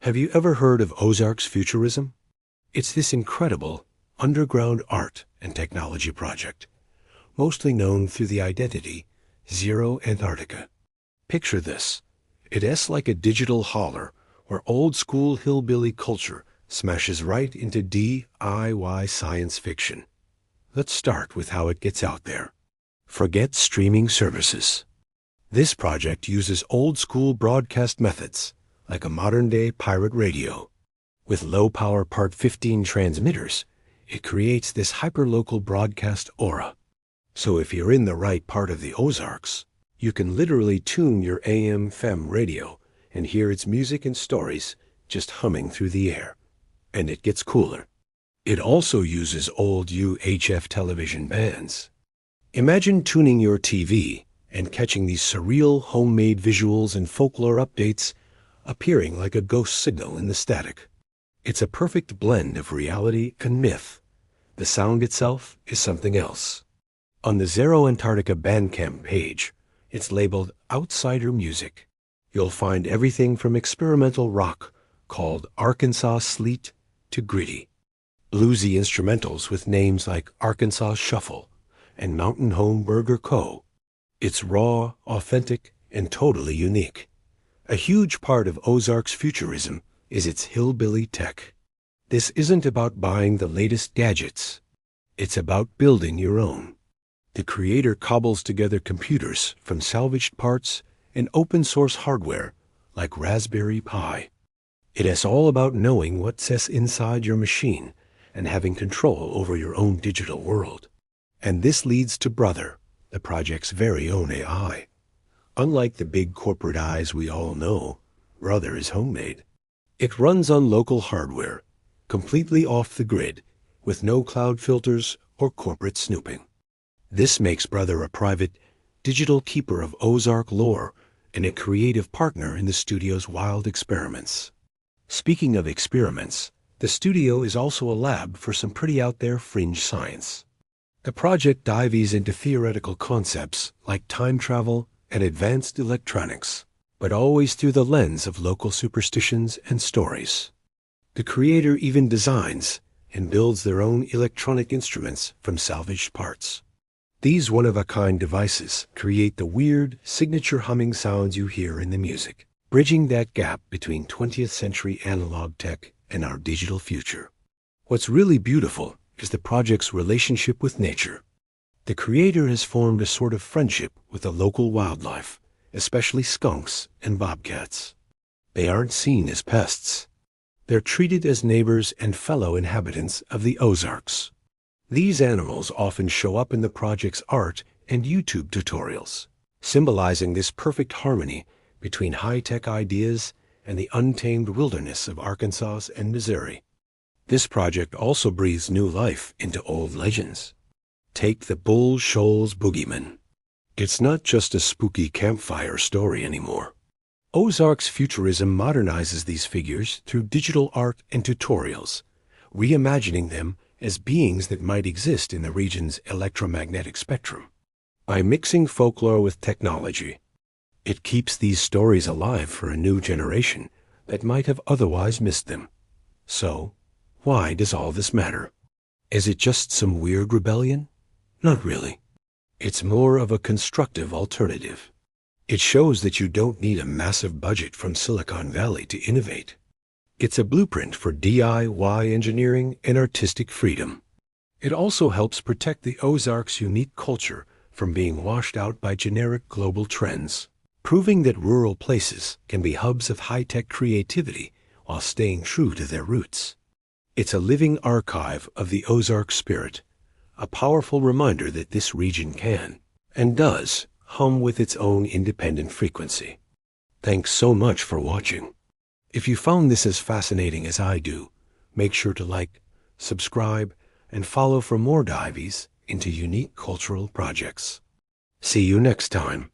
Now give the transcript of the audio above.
Have you ever heard of Ozarks Futurism? It's this incredible underground art and technology project, mostly known through the identity Zero Antarctica. Picture this. It's like a digital holler where old-school hillbilly culture smashes right into DIY science fiction. Let's start with how it gets out there. Forget streaming services. This project uses old-school broadcast methods, like a modern-day pirate radio. With low-power Part 15 transmitters, it creates this hyperlocal broadcast aura. So if you're in the right part of the Ozarks, you can literally tune your AM/FM radio and hear its music and stories just humming through the air. And it gets cooler. It also uses old UHF television bands. Imagine tuning your TV and catching these surreal homemade visuals and folklore updates appearing like a ghost signal in the static. It's a perfect blend of reality and myth. The sound itself is something else. On the Zero Antarctica Bandcamp page, it's labeled Outsider Music. You'll find everything from experimental rock called Arkansas Sleet to gritty, bluesy instrumentals with names like Arkansas Shuffle and Mountain Home Burger Co. It's raw, authentic, and totally unique. A huge part of Ozarks Futurism is its hillbilly tech. This isn't about buying the latest gadgets. It's about building your own. The creator cobbles together computers from salvaged parts and open-source hardware like Raspberry Pi. It is all about knowing what sits inside your machine and having control over your own digital world. And this leads to Brother, the project's very own AI. Unlike the big corporate eyes we all know, Brother is homemade. It runs on local hardware, completely off the grid, with no cloud filters or corporate snooping. This makes Brother a private, digital keeper of Ozark lore and a creative partner in the studio's wild experiments. Speaking of experiments, the studio is also a lab for some pretty out-there fringe science. The project dives into theoretical concepts like time travel and advanced electronics, but always through the lens of local superstitions and stories. The creator even designs and builds their own electronic instruments from salvaged parts. These one-of-a-kind devices create the weird, signature humming sounds you hear in the music, bridging that gap between 20th century analog tech and our digital future. What's really beautiful is the project's relationship with nature. The creator has formed a sort of friendship with the local wildlife, especially skunks and bobcats. They aren't seen as pests. They're treated as neighbors and fellow inhabitants of the Ozarks. These animals often show up in the project's art and YouTube tutorials, symbolizing this perfect harmony between high-tech ideas and the untamed wilderness of Arkansas and Missouri. This project also breathes new life into old legends. Take the Bull Shoals Boogeyman. It's not just a spooky campfire story anymore. Ozarks Futurism modernizes these figures through digital art and tutorials, reimagining them as beings that might exist in the region's electromagnetic spectrum. By mixing folklore with technology, it keeps these stories alive for a new generation that might have otherwise missed them. So, why does all this matter? Is it just some weird rebellion? Not really. It's more of a constructive alternative. It shows that you don't need a massive budget from Silicon Valley to innovate. It's a blueprint for DIY engineering and artistic freedom. It also helps protect the Ozarks' unique culture from being washed out by generic global trends, proving that rural places can be hubs of high-tech creativity while staying true to their roots. It's a living archive of the Ozark spirit, a powerful reminder that this region can, and does, hum with its own independent frequency. Thanks so much for watching. If you found this as fascinating as I do, make sure to like, subscribe, and follow for more dives into unique cultural projects. See you next time.